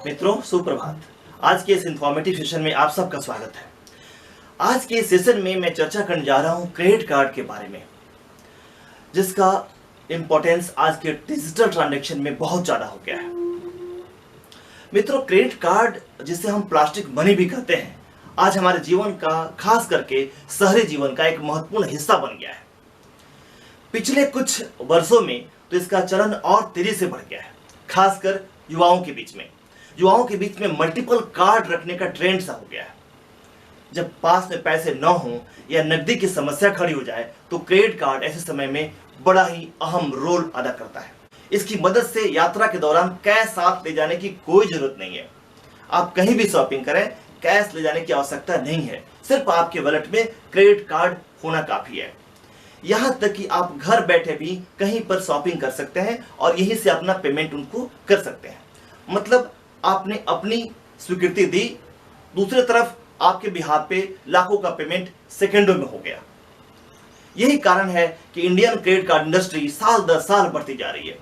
मित्रों सुप्रभात। आज के इस इंफॉर्मेटिव सेशन में आप सबका स्वागत है। आज के इस सेशन में मैं चर्चा करने जा रहा हूं क्रेडिट कार्ड के बारे में, जिसका इंपॉर्टेंस आज के डिजिटल ट्रांजैक्शन में बहुत ज्यादा हो गया है। मित्रों, क्रेडिट कार्ड जिसे हम प्लास्टिक मनी भी कहते हैं, आज हमारे जीवन का, खास करके शहरी जीवन का एक महत्वपूर्ण हिस्सा बन गया है। पिछले कुछ वर्षों में तो इसका चलन और तेजी से बढ़ गया है, खासकर युवाओं के बीच में मल्टीपल कार्ड रखने का ट्रेंड सा हो गया है। जब पास में पैसे न हो या नकदी की समस्या खड़ी हो जाए तो क्रेडिट कार्ड ऐसे समय में बड़ा ही अहम रोल अदा करता है। इसकी मदद से यात्रा के दौरान कैश साथ ले जाने की कोई जरूरत नहीं है। आप कहीं भी शॉपिंग करें, कैश ले जाने की आवश्यकता नहीं है। सिर्फ आपके वॉलेट में क्रेडिट कार्ड होना काफी है। यहाँ तक कि आप घर बैठे भी कहीं पर शॉपिंग कर सकते हैं और यहीं से अपना पेमेंट उनको कर सकते हैं। मतलब आपने अपनी स्वीकृति दी, दूसरी तरफ आपके बिहार पे लाखों का पेमेंट सेकंडों में हो गया। यही कारण है कि इंडियन क्रेडिट कार्ड इंडस्ट्री साल दर साल बढ़ती जा रही है।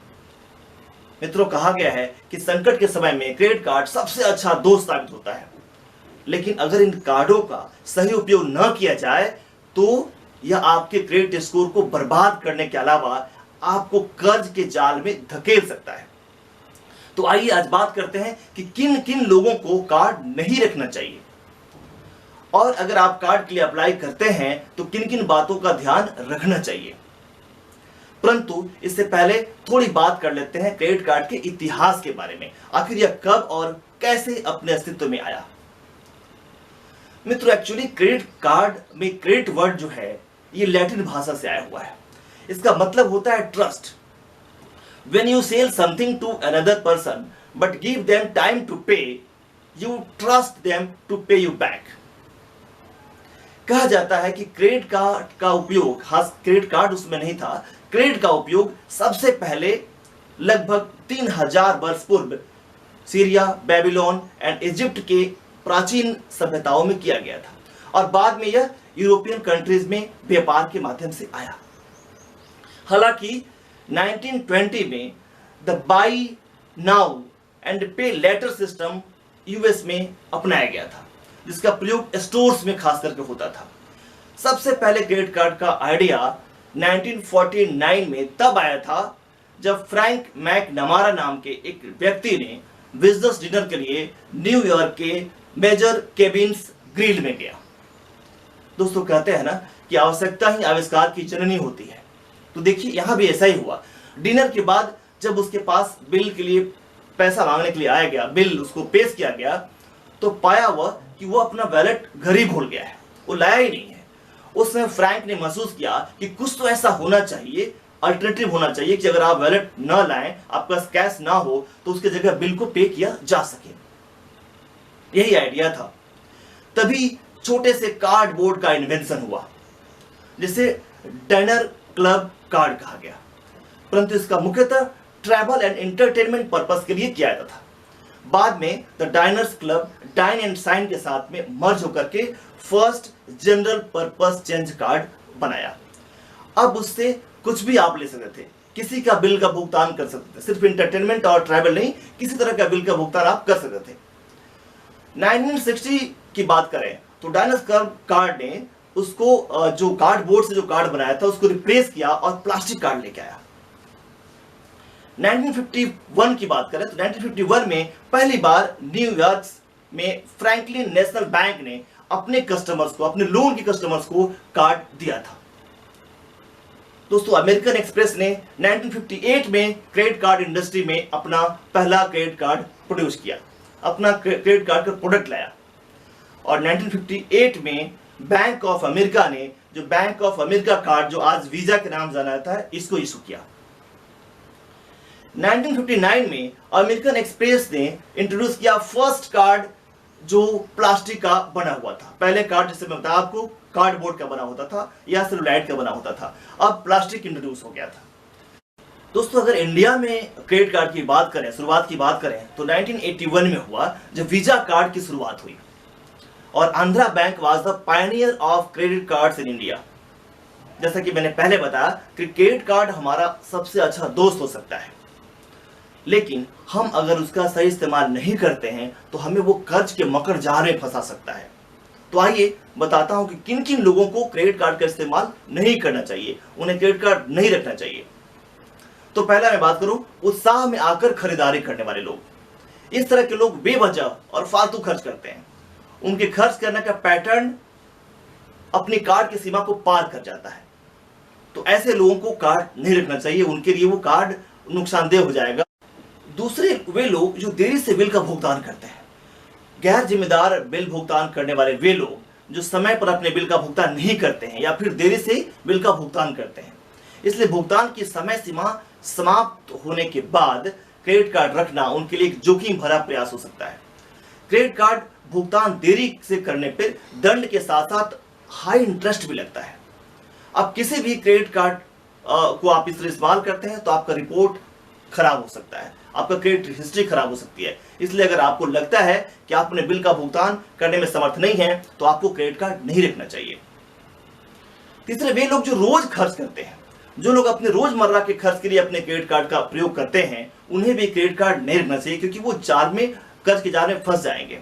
मित्रों, कहा गया है कि संकट के समय में क्रेडिट कार्ड सबसे अच्छा दोस्त साबित होता है। लेकिन अगर इन कार्डों का सही उपयोग न किया जाए तो यह आपके क्रेडिट स्कोर को बर्बाद करने के अलावा आपको कर्ज के जाल में धकेल सकता है। तो आइए आज बात करते हैं कि किन किन लोगों को कार्ड नहीं रखना चाहिए, और अगर आप कार्ड के लिए अप्लाई करते हैं तो किन किन बातों का ध्यान रखना चाहिए। परंतु इससे पहले थोड़ी बात कर लेते हैं क्रेडिट कार्ड के इतिहास के बारे में। आखिर यह कब और कैसे अपने अस्तित्व में आया। मित्रों, एक्चुअली क्रेडिट कार्ड में क्रेडिट वर्ड जो है ये लैटिन भाषा से आया हुआ है। इसका मतलब होता है trust. When you sell something to another person but give them time to pay, you trust them to pay you back. कहा जाता है कि क्रेडिट कार्ड का उपयोग, खास क्रेडिट कार्ड उसमें नहीं था, क्रेडिट का उपयोग सबसे पहले लगभग 3000 वर्ष पूर्व सीरिया, बेबीलोन एंड इजिप्ट के प्राचीन सभ्यताओं में किया गया था और बाद में यह यूरोपियन कंट्रीज में व्यापार के माध्यम से आया। हालांकि 1920 में द बाई नाउ एंड पे लेटर सिस्टम यूएस में अपनाया गया था, जिसका प्रयोग स्टोर्स में खास करके होता था। सबसे पहले क्रेडिट कार्ड का आइडिया 1949 में तब आया था जब फ्रैंक मैकनमारा नाम के एक व्यक्ति ने बिजनेस डिनर के लिए न्यूयॉर्क के मेजर केबिन्स ग्रिल में गया। दोस्तों, कहते हैं ना कि आवश्यकता ही आविष्कार की जननी होती है। तो देखिए, यहां भी ऐसा ही हुआ। डिनर के बाद जब उसके पास बिल के लिए पैसा मांगने के लिए आया गया, बिल उसको पेश किया गया, तो पाया वह कि वो अपना वैलेट घर ही भूल गया है, वो लाया ही नहीं है। उस समय फ्रैंक ने महसूस किया कि कुछ तो ऐसा होना चाहिए, अल्टरनेटिव होना चाहिए कि अगर आप वैलेट न लाएं, आपके पास कैश ना हो, तो उसके जगह बिल को पे किया जा सके। यही आइडिया था। तभी छोटे से कार्ड बोर्ड का इन्वेंशन हुआ, जिसे डाइनर क्लब कार्ड कहा गया। परंतु इसका मुख्यतः ट्रैवल एंड एंटरटेनमेंट पर्पस के लिए किया जाता था। बाद में the diners club dine and sign के साथ में मर्ज होकर के first general purpose charge card बनाया। अब उससे कुछ भी आप ले सकते थे, किसी का बिल का भुगतान कर सकते थे, सिर्फ एंटरटेनमेंट और ट्रैवल नहीं, किसी तरह का बिल का भुगतान आप कर सकते थे। 1960 की बात करें तो डाइनर्स क्लब कार्ड ने उसको जो कार्ड बोर्ड से जो कार्ड बनाया था उसको रिप्लेस किया और प्लास्टिक कार्ड लेके आया। 1951 की बात करें तो 1951 में पहली बार न्यूयॉर्क में फ्रैंकलिन नेशनल बैंक ने अपने कस्टमर्स को, अपने लोन के कस्टमर्स को कार्ड दिया था। दोस्तों, अमेरिकन एक्सप्रेस ने 1958 में क्रेडिट कार्ड इंडस्ट्री में अपना पहला क्रेडिट कार्ड प्रोड्यूस किया, अपना क्रेडिट कार्ड का प्रोडक्ट लाया। और 1958 में बैंक ऑफ अमेरिका ने जो बैंक ऑफ अमेरिका कार्ड, जो आज वीजा के नाम जाना जाता है, इसको इशू किया। 1959 में अमेरिकन एक्सप्रेस ने इंट्रोड्यूस किया फर्स्ट कार्ड जो प्लास्टिक का बना हुआ था। पहले कार्ड, जैसे मैं बताया आपको, कार्डबोर्ड का बना होता था या सेलुलाइड का बना होता था, अब प्लास्टिक इंट्रोड्यूस हो गया था। दोस्तों, अगर इंडिया में क्रेडिट कार्ड की बात करें, शुरुआत की बात करें, तो 1981 में हुआ जब वीजा कार्ड की शुरुआत हुई और Andhra bank was the Pioneer of credit cards in India. जैसा कि मैंने पहले बताया कि क्रेडिट कार्ड हमारा सबसे अच्छा दोस्त हो सकता है। लेकिन हम अगर उसका सही इस्तेमाल नहीं करते हैं तो हमें वो कर्ज के मकड़ जाल में फंसा सकता है। तो आइए बताता हूं कि किन किन लोगों को क्रेडिट कार्ड का इस्तेमाल नहीं करना चाहिए, उन्हें क्रेडिट कार्ड नहीं रखना चाहिए। तो पहला मैं बात करूं उत्साह में आकर खरीदारी करने वाले लोग। इस तरह के लोग बेवजह और फालतू खर्च करते हैं। उनके खर्च करने का पैटर्न अपनी कार्ड की सीमा को पार कर जाता है। तो ऐसे लोगों को कार्ड नहीं रखना चाहिए, उनके लिए वो कार्ड नुकसानदेह हो जाएगा। दूसरे वे लोग जो देरी से बिल का भुगतान करते हैं। गैर जिम्मेदार बिल भुगतान करने वाले वे लोग जो समय पर अपने बिल का भुगतान नहीं करते हैं या फिर देरी से बिल का भुगतान करते हैं। इसलिए भुगतान की समय सीमा समाप्त होने के बाद क्रेडिट कार्ड रखना उनके लिए एक जोखिम भरा प्रयास हो सकता है। क्रेडिट कार्ड भुगतान देरी से करने पर दंड के साथ साथ हाई इंटरेस्ट भी लगता है। अब किसी भी क्रेडिट कार्ड को आप इस तरह इस्तेमाल करते हैं तो आपका रिपोर्ट खराब हो सकता है, आपका क्रेडिट हिस्ट्री खराब हो सकती है। इसलिए अगर आपको लगता है कि आप अपने बिल का भुगतान करने में समर्थ नहीं है तो आपको क्रेडिट कार्ड नहीं रखना चाहिए। तीसरे वे लोग जो रोज खर्च करते हैं, जो लोग अपने रोजमर्रा के खर्च के लिए अपने क्रेडिट कार्ड का प्रयोग करते हैं, उन्हें भी क्रेडिट कार्ड नहीं रखना चाहिए, क्योंकि वो जाल में कर्ज के जाल में फंस जाएंगे।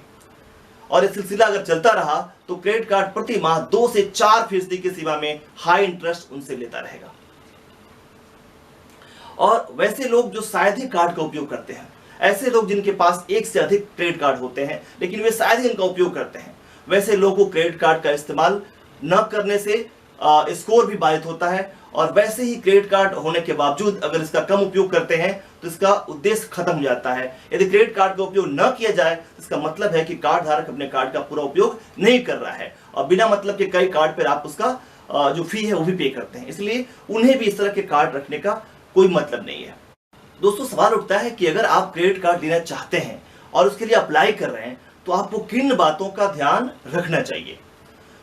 और ये सिलसिला अगर चलता रहा तो क्रेडिट कार्ड प्रति माह 2 से 4% की सीमा में हाई इंटरेस्ट उनसे लेता रहेगा। और वैसे लोग जो शायद ही कार्ड का उपयोग करते हैं, ऐसे लोग जिनके पास एक से अधिक क्रेडिट कार्ड होते हैं लेकिन वे शायद ही इनका उपयोग करते हैं, वैसे लोगों को क्रेडिट कार्ड का इस्तेमाल न करने से स्कोर भी बाधित होता है। और वैसे ही क्रेडिट कार्ड होने के बावजूद अगर इसका कम उपयोग करते हैं तो इसका उद्देश्य खत्म हो जाता है। यदि क्रेडिट कार्ड का उपयोग न किया जाए तो इसका मतलब है कि कार्ड धारक अपने कार्ड का पूरा उपयोग नहीं कर रहा है और बिना मतलब के कई कार्ड पर आप उसका जो फी है वो भी पे करते हैं। इसलिए उन्हें भी इस तरह के कार्ड रखने का कोई मतलब नहीं है। दोस्तों, सवाल उठता है कि अगर आप क्रेडिट कार्ड लेना चाहते हैं और उसके लिए अप्लाई कर रहे हैं तो आपको किन बातों का ध्यान रखना चाहिए।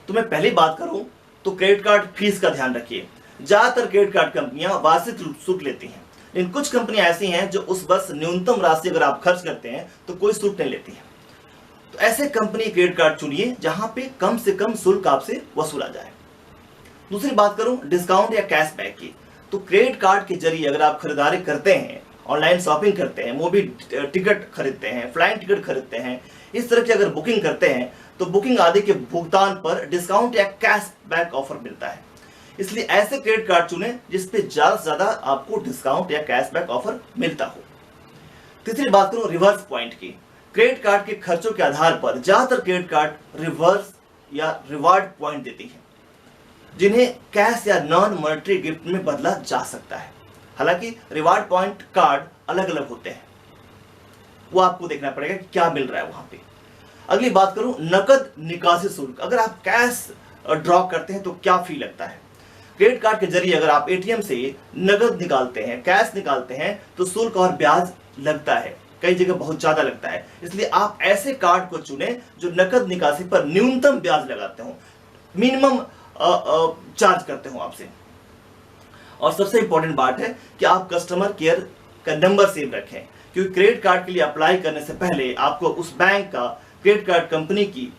तो मैं पहली बात करूं तो क्रेडिट कार्ड फीस का ध्यान रखिए। ज्यादातर क्रेडिट कार्ड कंपनियां वार्षिक शुल्क लेती हैं, लेकिन कुछ कंपनियां ऐसी हैं जो उस वर्ष न्यूनतम राशि अगर आप खर्च करते हैं तो कोई शुल्क नहीं लेती है। तो ऐसे कंपनी क्रेडिट कार्ड चुनिए जहां पे कम से कम शुल्क आपसे वसूला जाए। दूसरी बात करूं डिस्काउंट या कैशबैक की, तो क्रेडिट कार्ड के जरिए अगर आप खरीदारी करते हैं, ऑनलाइन शॉपिंग करते हैं, मूवी टिकट खरीदते हैं, फ्लाइट टिकट खरीदते हैं, इस तरह की अगर बुकिंग करते हैं तो बुकिंग आदि के भुगतान पर डिस्काउंट या कैशबैक ऑफर मिलता है। इसलिए ऐसे क्रेडिट कार्ड चुनें जिसपे ज्यादा से ज्यादा आपको डिस्काउंट या कैशबैक ऑफर मिलता हो। तीसरी बात करूं रिवर्स पॉइंट की। क्रेडिट कार्ड के खर्चों के आधार पर ज्यादातर क्रेडिट कार्ड रिवर्स या रिवार्ड पॉइंट देती है, जिन्हें कैश या नॉन मॉनेटरी गिफ्ट में बदला जा सकता है। हालांकि रिवार्ड पॉइंट कार्ड अलग अलग होते हैं, वो आपको देखना पड़ेगा कि क्या मिल रहा है वहां पे। अगली बात करूं नकद निकासी शुल्क। अगर आप कैश ड्रॉ करते हैं तो क्या फी लगता है। क्रेडिट कार्ड के जरिए अगर आप एटीएम से नकद निकालते हैं, कैश निकालते हैं, तो शुल्क और ब्याज लगता है, कई जगह बहुत ज्यादा लगता है। इसलिए आप ऐसे कार्ड को चुनें जो नकद निकासी पर न्यूनतम ब्याज लगाते हो, मिनिमम चार्ज करते हो आपसे। और सबसे इंपॉर्टेंट बात है कि आप कस्टमर केयर का नंबर सेव रखें, क्योंकि क्रेडिट कार्ड के लिए अप्लाई करने से पहले आपको उस बैंक का, क्रेडिट कार्ड कंपनी की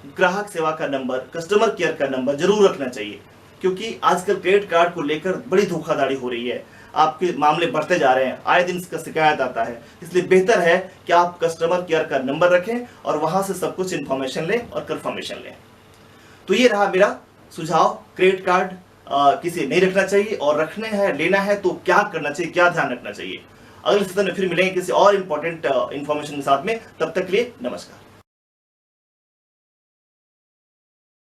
ग्राहक सेवा का नंबर, कस्टमर केयर का नंबर जरूर रखना चाहिए, क्योंकि आजकल क्रेडिट कार्ड को लेकर बड़ी धोखाधड़ी हो रही है। आपके मामले बढ़ते जा रहे हैं, आए दिन इसका शिकायत आता है। इसलिए बेहतर है कि आप कस्टमर केयर का नंबर रखें और वहां से सब कुछ इंफॉर्मेशन लें और कंफर्मेशन लें। तो ये रहा मेरा सुझाव, क्रेडिट कार्ड किसी नहीं रखना चाहिए, और रखने हैं, लेना है तो क्या करना चाहिए, क्या ध्यान रखना चाहिए। अगले सत्र में फिर मिलेंगे किसी और इंपॉर्टेंट इंफॉर्मेशन के साथ में। तब तक के लिए नमस्कार।